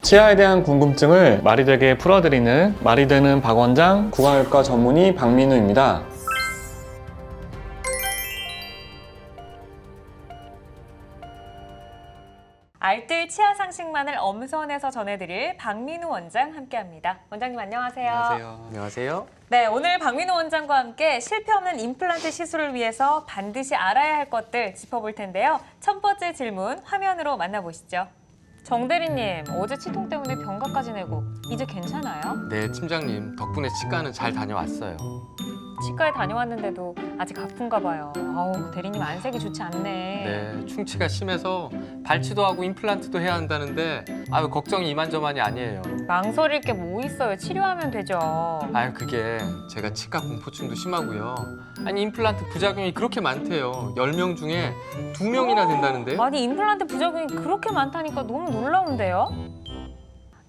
치아에 대한 궁금증을 말이 되게 풀어드리는 말이 되는 박 원장 구강외과 전문의 박민우입니다. 알뜰 치아 상식만을 엄선해서 전해드릴 박민우 원장 함께합니다. 원장님 안녕하세요. 안녕하세요. 안녕하세요. 네, 오늘 박민우 원장과 함께 실패 없는 임플란트 시술을 위해서 반드시 알아야 할 것들 짚어볼 텐데요. 첫 번째 질문 화면으로 만나보시죠. 정 대리님, 어제 치통 때문에 병가까지 내고 이제 괜찮아요? 네, 팀장님 덕분에 치과는 잘 다녀왔어요. 치과에 다녀왔는데도 아직 아픈가 봐요. 아우, 대리님 안색이 좋지 않네. 네, 충치가 심해서 발치도 하고 임플란트도 해야 한다는데 아유 걱정이 이만저만이 아니에요. 망설일 게 뭐 있어요. 치료하면 되죠. 아유 그게 제가 치과 공포증도 심하고요. 아니 임플란트 부작용이 그렇게 많대요. 10명 중에 2명이나 된다는데요. 아니, 임플란트 부작용이 그렇게 많다니까 너무 놀라운데요?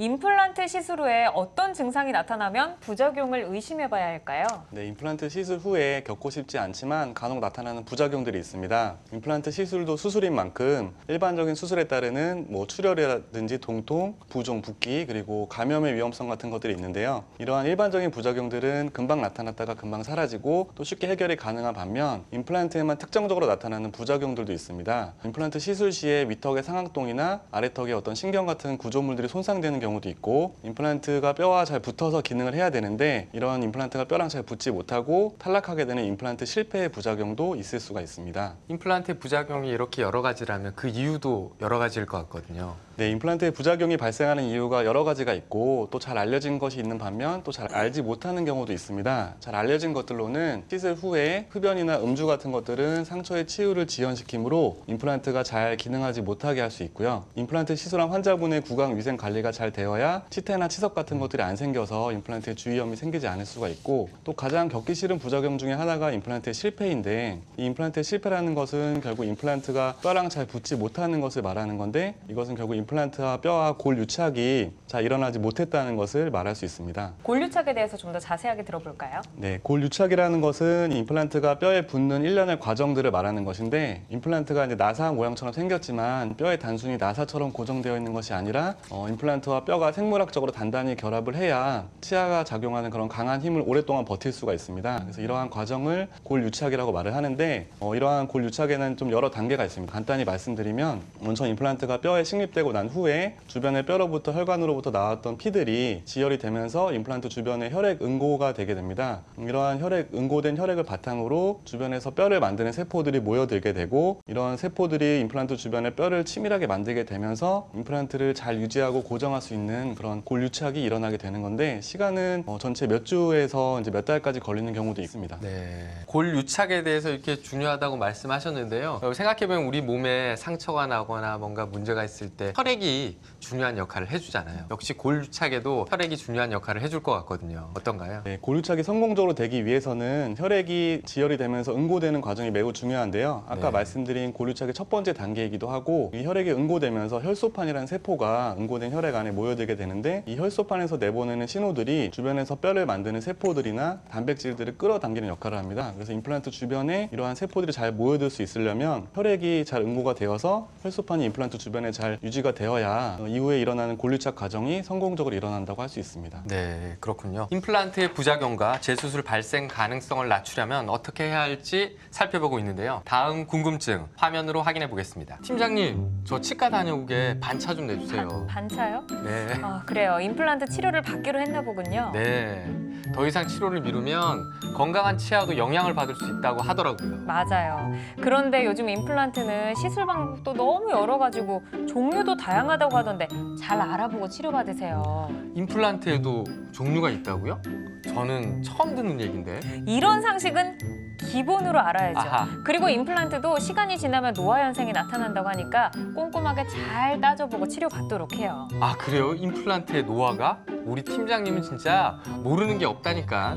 임플란트 시술 후에 어떤 증상이 나타나면 부작용을 의심해봐야 할까요? 네, 임플란트 시술 후에 겪고 싶지 않지만 간혹 나타나는 부작용들이 있습니다. 임플란트 시술도 수술인 만큼 일반적인 수술에 따르는 출혈이라든지 통통, 부종, 붓기, 그리고 감염의 위험성 같은 것들이 있는데요. 이러한 일반적인 부작용들은 금방 나타났다가 금방 사라지고 또 쉽게 해결이 가능한 반면 임플란트에만 특정적으로 나타나는 부작용들도 있습니다. 임플란트 시술 시에 위턱의 상악동이나 아래턱의 어떤 신경 같은 구조물들이 손상되는 경우도 있고, 임플란트가 뼈와 잘 붙어서 기능을 해야 되는데 이런 임플란트가 뼈랑 잘 붙지 못하고 탈락하게 되는 임플란트 실패의 부작용도 있을 수가 있습니다. 임플란트 부작용이 이렇게 여러 가지라면 그 이유도 여러 가지일 것 같거든요. 네, 임플란트의 부작용이 발생하는 이유가 여러 가지가 있고 또 잘 알려진 것이 있는 반면 또 잘 알지 못하는 경우도 있습니다. 잘 알려진 것들로는 시술 후에 흡연이나 음주 같은 것들은 상처의 치유를 지연시키므로 임플란트가 잘 기능하지 못하게 할 수 있고요. 임플란트 시술한 환자분의 구강 위생 관리가 잘 되어야 치태나 치석 같은 것들이 안 생겨서 임플란트에 주위염이 생기지 않을 수가 있고, 또 가장 겪기 싫은 부작용 중에 하나가 임플란트의 실패인데, 이 임플란트의 실패라는 것은 결국 임플란트가 뼈랑 잘 붙지 못하는 것을 말하는 건데, 이것은 결국 임플란트와 뼈와 골 유착이 잘 일어나지 못했다는 것을 말할 수 있습니다. 골 유착에 대해서 좀 더 자세하게 들어볼까요? 네, 골 유착이라는 것은 임플란트가 뼈에 붙는 일련의 과정들을 말하는 것인데, 임플란트가 이제 나사 모양처럼 생겼지만 뼈에 단순히 나사처럼 고정되어 있는 것이 아니라 임플란트와 뼈가 생물학적으로 단단히 결합을 해야 치아가 작용하는 그런 강한 힘을 오랫동안 버틸 수가 있습니다. 그래서 이러한 과정을 골 유착이라고 말을 하는데, 이러한 골 유착에는 좀 여러 단계가 있습니다. 간단히 말씀드리면, 먼저 임플란트가 뼈에 식립되고 난 후에 주변의 뼈로부터 혈관으로부터 나왔던 피들이 지혈이 되면서 임플란트 주변에 혈액 응고가 되게 됩니다. 이러한 응고된 혈액을 바탕으로 주변에서 뼈를 만드는 세포들이 모여들게 되고, 이러한 세포들이 임플란트 주변에 뼈를 치밀하게 만들게 되면서 임플란트를 잘 유지하고 고정할 수 있는 그런 골 유착이 일어나게 되는 건데, 시간은 전체 몇 주에서 이제 몇 달까지 걸리는 경우도 있습니다. 네, 골 유착에 대해서 이렇게 중요하다고 말씀하셨는데요. 생각해보면 우리 몸에 상처가 나거나 뭔가 문제가 있을 때 혈액이 중요한 역할을 해주잖아요. 역시 골 유착에도 혈액이 중요한 역할을 해줄 것 같거든요. 어떤가요? 네, 골 유착이 성공적으로 되기 위해서는 혈액이 지혈이 되면서 응고되는 과정이 매우 중요한데요. 아까 네. 말씀드린 골 유착의 첫 번째 단계이기도 하고, 이 혈액이 응고되면서 혈소판이라는 세포가 응고된 혈액 안에 모여들게 되는데, 이 혈소판에서 내보내는 신호들이 주변에서 뼈를 만드는 세포들이나 단백질들을 끌어당기는 역할을 합니다. 그래서 임플란트 주변에 이러한 세포들이 잘 모여들 수 있으려면 혈액이 잘 응고가 되어서 혈소판이 임플란트 주변에 잘 유지가 되어야 이후에 일어나는 골 유착 과정이 성공적으로 일어난다고 할 수 있습니다. 네, 그렇군요. 임플란트의 부작용과 재수술 발생 가능성을 낮추려면 어떻게 해야 할지 살펴보고 있는데요. 다음 궁금증 화면으로 확인해 보겠습니다. 팀장님, 저 치과 다녀오게 반차 좀 내주세요. 반차요? 네. 아, 그래요. 임플란트 치료를 받기로 했나 보군요. 네. 더 이상 치료를 미루면 건강한 치아도 영향을 받을 수 있다고 하더라고요. 맞아요. 그런데 요즘 임플란트는 시술 방법도 너무 여러 가지고 종류도 다양하다고 하던데 잘 알아보고 치료받으세요. 임플란트에도 종류가 있다고요? 저는 처음 듣는 얘기인데. 이런 상식은 기본으로 알아야죠. 아하. 그리고 임플란트도 시간이 지나면 노화 현상이 나타난다고 하니까 꼼꼼하게 잘 따져보고 치료받도록 해요. 아, 그래요? 임플란트의 노화가? 우리 팀장님은 진짜 모르는 게 없다니까.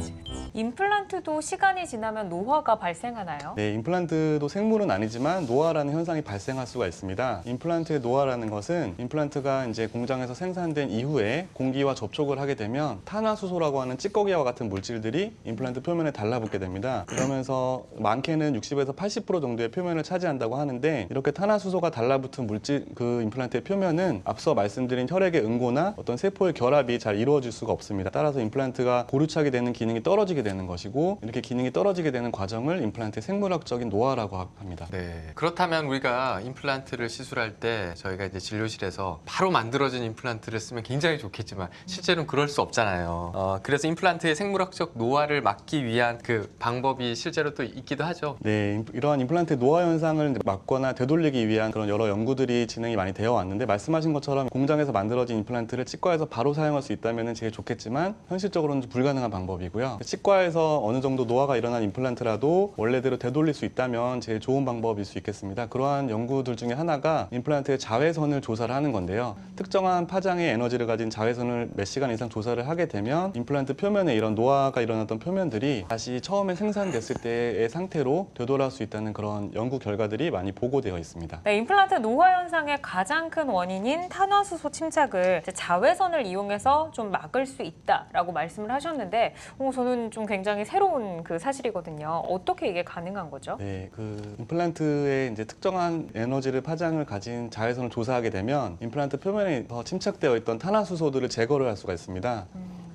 임플란트도 시간이 지나면 노화가 발생하나요? 네, 임플란트도 생물은 아니지만 노화라는 현상이 발생할 수가 있습니다. 임플란트의 노화라는 것은 임플란트가 이제 공장에서 생산된 이후에 공기와 접촉을 하게 되면 탄화수소라고 하는 찌꺼기와 같은 물질들이 임플란트 표면에 달라붙게 됩니다. 그러면서 많게는 60에서 80% 정도의 표면을 차지한다고 하는데, 이렇게 탄화수소가 달라붙은 물질, 그 임플란트의 표면은 앞서 말씀드린 혈액의 응고나 어떤 세포의 결합이 잘 이루어질 수가 없습니다. 따라서 임플란트가 고루차게 되는 기능이 떨어지게 되는 것이고, 이렇게 기능이 떨어지게 되는 과정을 임플란트의 생물학적인 노화라고 합니다. 네. 그렇다면 우리가 임플란트를 시술할 때 저희가 이제 진료실에서 바로 만들어진 임플란트를 쓰면 굉장히 좋겠지만 실제로는 그럴 수 없잖아요. 그래서 임플란트의 생물학적 노화를 막기 위한 그 방법이 실제로 또 있기도 하죠. 네, 이러한 임플란트 노화 현상을 막거나 되돌리기 위한 그런 여러 연구들이 진행이 많이 되어 왔는데, 말씀하신 것처럼 공장에서 만들어진 임플란트를 치과에서 바로 사용할 수 있다면 제일 좋겠지만 현실적으로는 불가능한 방법이고요. 치과에서 어느 정도 노화가 일어난 임플란트라도 원래대로 되돌릴 수 있다면 제일 좋은 방법일 수 있겠습니다. 그러한 연구들 중에 하나가 임플란트의 자외선을 조사를 하는 건데요. 특정한 파장의 에너지를 가진 자외선을 몇 시간 이상 조사를 하게 되면 임플란트 표면에 이런 노화가 일어났던 표면들이 다시 처음에 생산됐을 때의 상태로 되돌아올 수 있다는 그런 연구 결과들이 많이 보고되어 있습니다. 네, 임플란트 노화 현상의 가장 큰 원인인 탄화수소 침착을 이제 자외선을 이용해서 좀 막을 수 있다라고 말씀을 하셨는데, 저는 좀 굉장히 새로운 그 사실이거든요. 어떻게 이게 가능한 거죠? 네, 그 임플란트에 이제 특정한 에너지를 파장을 가진 자외선을 조사하게 되면 임플란트 표면에 더 침착되어 있던 탄화수소들을 제거를 할 수가 있습니다.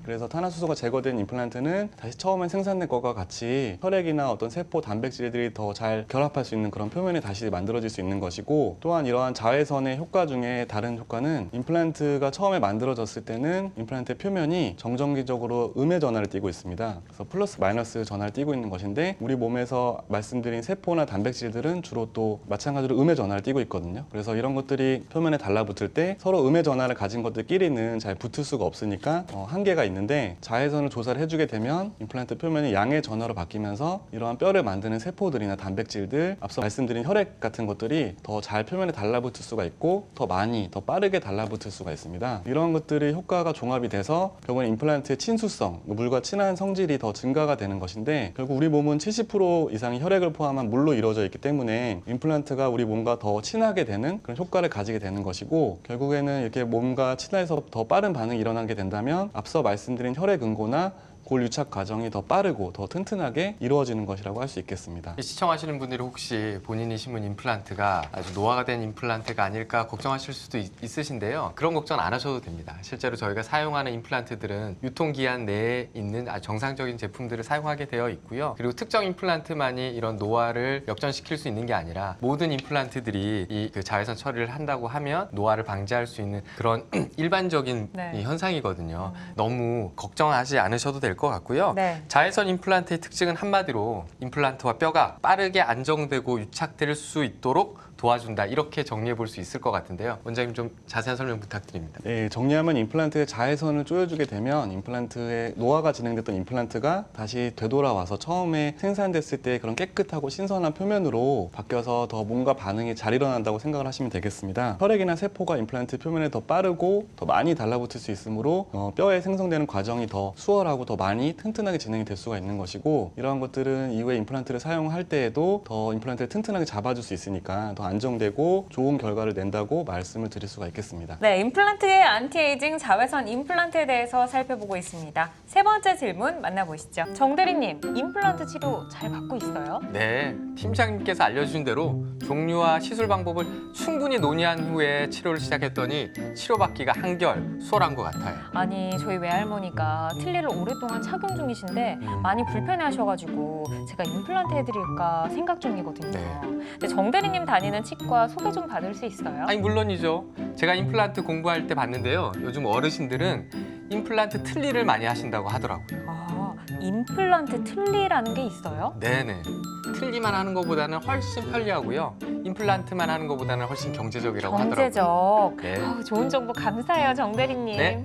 그래서 탄화수소가 제거된 임플란트는 다시 처음에 생산된 것과 같이 혈액이나 어떤 세포 단백질들이 더 잘 결합할 수 있는 그런 표면이 다시 만들어질 수 있는 것이고, 또한 이러한 자외선의 효과 중에 다른 효과는 임플란트가 처음에 만들어졌을 때는 임플란트의 표면이 정전기적으로 음의 전하를 띠고 있습니다. 그래서 플러스 마이너스 전하를 띠고 있는 것인데, 우리 몸에서 말씀드린 세포나 단백질들은 주로 또 마찬가지로 음의 전하를 띠고 있거든요. 그래서 이런 것들이 표면에 달라붙을 때 서로 음의 전하를 가진 것들끼리는 잘 붙을 수가 없으니까 한계가 있는데, 자외선을 조사를 해주게 되면 임플란트 표면이 양의 전하로 바뀌면서 이러한 뼈를 만드는 세포들이나 단백질들, 앞서 말씀드린 혈액 같은 것들이 더 잘 표면에 달라붙을 수가 있고 더 많이, 더 빠르게 달라붙을 수가 있습니다. 이런 것들이 효과가 종합이 돼서 결국은 임플란트의 친수성, 물과 친한 성질이 더 증가가 되는 것인데, 결국 우리 몸은 70% 이상이 혈액을 포함한 물로 이루어져 있기 때문에 임플란트가 우리 몸과 더 친하게 되는 그런 효과를 가지게 되는 것이고, 결국에는 이렇게 몸과 친해서 더 빠른 반응이 일어나게 된다면 앞서 말씀드린 혈액 응고나 골 유착 과정이 더 빠르고 더 튼튼하게 이루어지는 것이라고 할 수 있겠습니다. 시청하시는 분들이 혹시 본인이 심은 임플란트가 아주 노화가 된 임플란트가 아닐까 걱정하실 수도 있으신데요. 그런 걱정 안 하셔도 됩니다. 실제로 저희가 사용하는 임플란트들은 유통기한 내에 있는 아주 정상적인 제품들을 사용하게 되어 있고요. 그리고 특정 임플란트만이 이런 노화를 역전시킬 수 있는 게 아니라 모든 임플란트들이 이 그 자외선 처리를 한다고 하면 노화를 방지할 수 있는 그런 일반적인 네. 이 현상이거든요. 너무 걱정하지 않으셔도 될 것 같고요. 네. 자외선 임플란트의 특징은 한마디로 임플란트와 뼈가 빠르게 안정되고 유착될 수 있도록 도와준다, 이렇게 정리해 볼 수 있을 것 같은데요. 원장님 좀 자세한 설명 부탁드립니다. 네, 정리하면 임플란트에 자외선을 쪼여주게 되면 임플란트의 노화가 진행됐던 임플란트가 다시 되돌아와서 처음에 생산됐을 때 그런 깨끗하고 신선한 표면으로 바뀌어서 더 뭔가 반응이 잘 일어난다고 생각을 하시면 되겠습니다. 혈액이나 세포가 임플란트 표면에 더 빠르고 더 많이 달라붙을 수 있으므로 뼈에 생성되는 과정이 더 수월하고 더 많이 튼튼하게 진행이 될 수가 있는 것이고, 이러한 것들은 이후에 임플란트를 사용할 때에도 더 임플란트를 튼튼하게 잡아줄 수 있으니까 더 안정되고 좋은 결과를 낸다고 말씀을 드릴 수가 있겠습니다. 네, 임플란트의 안티에이징 자외선 임플란트에 대해서 살펴보고 있습니다. 세 번째 질문 만나보시죠. 정 대리님, 임플란트 치료 잘 받고 있어요? 네, 팀장님께서 알려주신 대로 종류와 시술 방법을 충분히 논의한 후에 치료를 시작했더니 치료받기가 한결 수월한 것 같아요. 아니, 저희 외할머니가 틀니를 오랫동안 착용 중이신데 많이 불편해하셔가지고 제가 임플란트 해드릴까 생각 중이거든요. 네. 근데 정 대리님 다니는 치과 소개 좀 받을 수 있어요? 아니 물론이죠. 제가 임플란트 공부할 때 봤는데요. 요즘 어르신들은 임플란트 틀니를 많이 하신다고 하더라고요. 아, 임플란트 틀니라는 게 있어요? 네네. 틀니만 하는 것보다는 훨씬 편리하고요. 임플란트만 하는 것보다는 훨씬 경제적이라고 하더라고요. 경제적. 네. 아우, 좋은 정보 감사해요, 정 대리님. 네.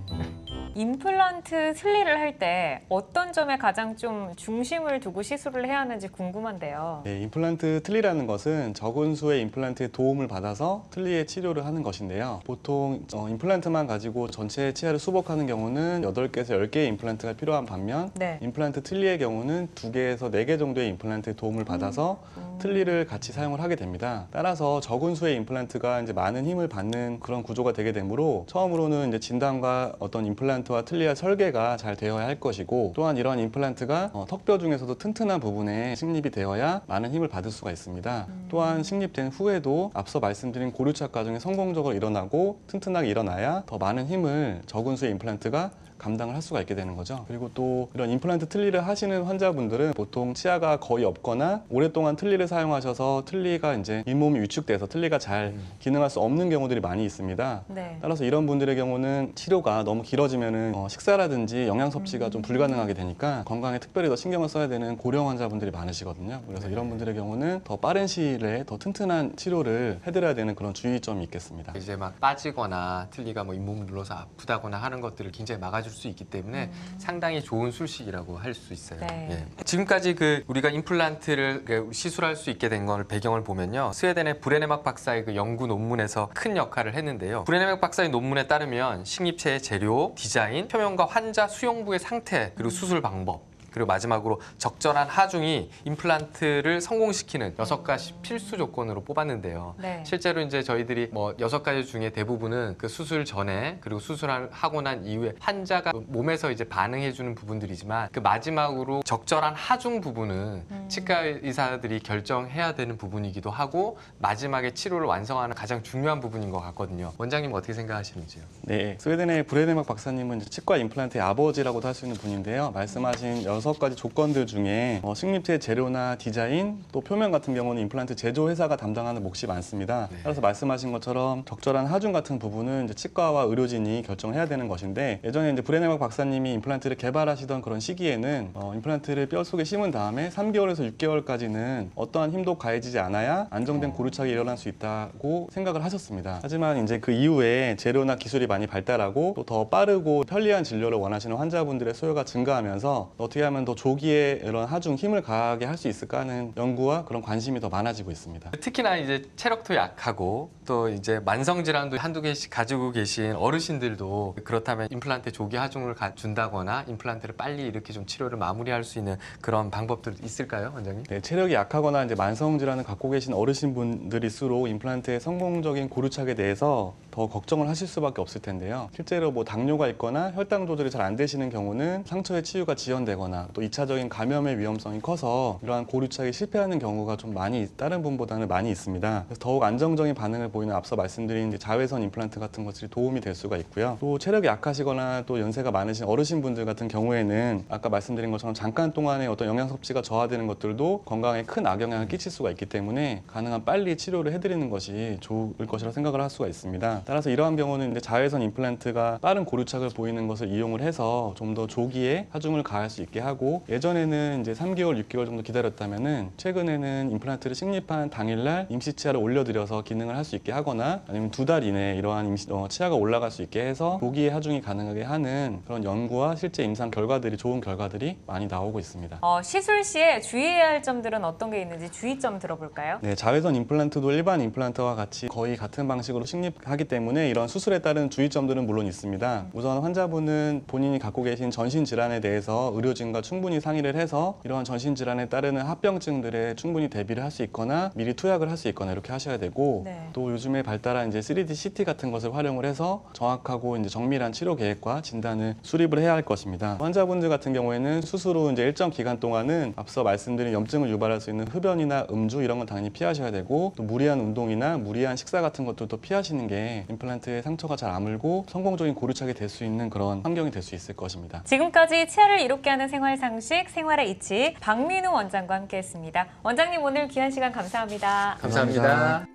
임플란트 틀니를 할 때 어떤 점에 가장 좀 중심을 두고 시술을 해야 하는지 궁금한데요. 네, 임플란트 틀니라는 것은 적은 수의 임플란트의 도움을 받아서 틀니의 치료를 하는 것인데요. 보통 임플란트만 가지고 전체 치아를 수복하는 경우는 8개에서 10개의 임플란트가 필요한 반면 네. 임플란트 틀니의 경우는 2개에서 4개 정도의 임플란트의 도움을 받아서 틀니를 같이 사용을 하게 됩니다. 따라서 적은 수의 임플란트가 이제 많은 힘을 받는 그런 구조가 되게 되므로 처음으로는 이제 진단과 어떤 임플란트와 틀니의 설계가 잘 되어야 할 것이고, 또한 이러한 임플란트가 턱뼈 중에서도 튼튼한 부분에 식립이 되어야 많은 힘을 받을 수가 있습니다. 또한 식립된 후에도 앞서 말씀드린 고류착 과정이 성공적으로 일어나고 튼튼하게 일어나야 더 많은 힘을 적은 수의 임플란트가 감당을 할 수가 있게 되는 거죠. 그리고 또 이런 임플란트 틀니를 하시는 환자분들은 보통 치아가 거의 없거나 오랫동안 틀니를 사용하셔서 틀니가 이제 잇몸이 위축돼서 틀니가 잘 기능할 수 없는 경우들이 많이 있습니다. 네. 따라서 이런 분들의 경우는 치료가 너무 길어지면은 식사라든지 영양 섭취가 좀 불가능하게 되니까 건강에 특별히 더 신경을 써야 되는 고령 환자분들이 많으시거든요. 그래서 이런 분들의 경우는 더 빠른 시일에 더 튼튼한 치료를 해드려야 되는 그런 주의점이 있겠습니다. 이제 막 빠지거나 틀니가 뭐 잇몸을 눌러서 아프다거나 하는 것들을 굉장히 막아줄 수 있기 때문에 상당히 좋은 술식이라고 할 수 있어요. 네. 예. 지금까지 우리가 임플란트를 시술할 수 있게 된 걸 배경을 보면요, 스웨덴의 브레네막 박사의 그 연구 논문에서 큰 역할을 했는데요. 브레네막 박사의 논문에 따르면 식립체의 재료, 디자인, 표면과 환자 수용부의 상태, 그리고 수술 방법, 그리고 마지막으로 적절한 하중이 임플란트를 성공시키는 6가지 필수 조건으로 뽑았는데요. 네. 실제로 이제 저희들이 뭐 6가지 중에 대부분은 그 수술 전에 그리고 수술하고 난 이후에 환자가 몸에서 이제 반응해주는 부분들이지만, 그 마지막으로 적절한 하중 부분은 치과 의사들이 결정해야 되는 부분이기도 하고 마지막에 치료를 완성하는 가장 중요한 부분인 것 같거든요. 원장님 어떻게 생각하시는지요? 네, 스웨덴의 브레네막 박사님은 이제 치과 임플란트의 아버지라고도 할 수 있는 분인데요. 말씀하신 6가지 조건들 중에 식립체 재료나 디자인, 또 표면 같은 경우는 임플란트 제조 회사가 담당하는 몫이 많습니다. 네. 따라서 말씀하신 것처럼 적절한 하중 같은 부분은 이제 치과와 의료진이 결정해야 되는 것인데, 예전에 이제 브레네막 박사님이 임플란트를 개발하시던 그런 시기에는 임플란트를 뼈 속에 심은 다음에 3개월에서 6개월까지는 어떠한 힘도 가해지지 않아야 안정된 고루착이 일어날 수 있다고 생각을 하셨습니다. 하지만 이제 그 이후에 재료나 기술이 많이 발달하고 또 더 빠르고 편리한 진료를 원하시는 환자분들의 수요가 증가하면서 어떻게 하면 더 조기에 이런 하중 힘을 가하게 할 수 있을까 하는 연구와 그런 관심이 더 많아지고 있습니다. 특히나 이제 체력도 약하고 또 이제 만성 질환도 한두 개씩 가지고 계신 어르신들도 그렇다면 임플란트 조기 하중을 준다거나 임플란트를 빨리 이렇게 좀 치료를 마무리할 수 있는 그런 방법들 있을까요, 원장님? 네, 체력이 약하거나 이제 만성 질환을 갖고 계신 어르신분들일수록 임플란트의 성공적인 고루착에 대해서 더 걱정을 하실 수밖에 없을 텐데요. 실제로 뭐 당뇨가 있거나 혈당 조절이 잘 안 되시는 경우는 상처의 치유가 지연되거나 또 2차적인 감염의 위험성이 커서 이러한 고루착이 실패하는 경우가 좀 많이 다른 분보다는 많이 있습니다. 그래서 더욱 안정적인 반응을 보이는 앞서 말씀드린 이제 자외선 임플란트 같은 것들이 도움이 될 수가 있고요. 또 체력이 약하시거나 또 연세가 많으신 어르신분들 같은 경우에는 아까 말씀드린 것처럼 잠깐 동안의 어떤 영양 섭취가 저하되는 것들도 건강에 큰 악영향을 끼칠 수가 있기 때문에 가능한 빨리 치료를 해드리는 것이 좋을 것이라 생각을 할 수가 있습니다. 따라서 이러한 경우는 이제 자외선 임플란트가 빠른 고루착을 보이는 것을 이용을 해서 좀 더 조기에 하중을 가할 수 있게 하고, 예전에는 이제 3개월, 6개월 정도 기다렸다면은 최근에는 임플란트를 식립한 당일날 임시 치아를 올려드려서 기능을 할 수 있게 하거나 아니면 2달 이내에 이러한 치아가 올라갈 수 있게 해서 조기에 하중이 가능하게 하는 그런 연구와 실제 임상 결과들이 좋은 결과들이 많이 나오고 있습니다. 시술 시에 주의해야 할 점들은 어떤 게 있는지 주의점 들어볼까요? 네, 자외선 임플란트도 일반 임플란트와 같이 거의 같은 방식으로 식립하기 때문에 이런 수술에 따른 주의점들은 물론 있습니다. 우선 환자분은 본인이 갖고 계신 전신 질환에 대해서 의료진과 충분히 상의를 해서 이러한 전신 질환에 따르는 합병증들에 충분히 대비를 할 수 있거나 미리 투약을 할 수 있거나 이렇게 하셔야 되고, 네. 또 요즘에 발달한 이제 3D CT 같은 것을 활용을 해서 정확하고 이제 정밀한 치료 계획과 진단을 수립을 해야 할 것입니다. 환자분들 같은 경우에는 수술 후 이제 일정 기간 동안은 앞서 말씀드린 염증을 유발할 수 있는 흡연이나 음주 이런 건 당연히 피하셔야 되고, 또 무리한 운동이나 무리한 식사 같은 것들도 피하시는 게 임플란트의 상처가 잘 아물고 성공적인 고루착이 될 수 있는 그런 환경이 될 수 있을 것입니다. 지금까지 치아를 이롭게 하는 생활 상식, 생활의 이치 박민우 원장과 함께했습니다. 원장님 오늘 귀한 시간 감사합니다. 감사합니다.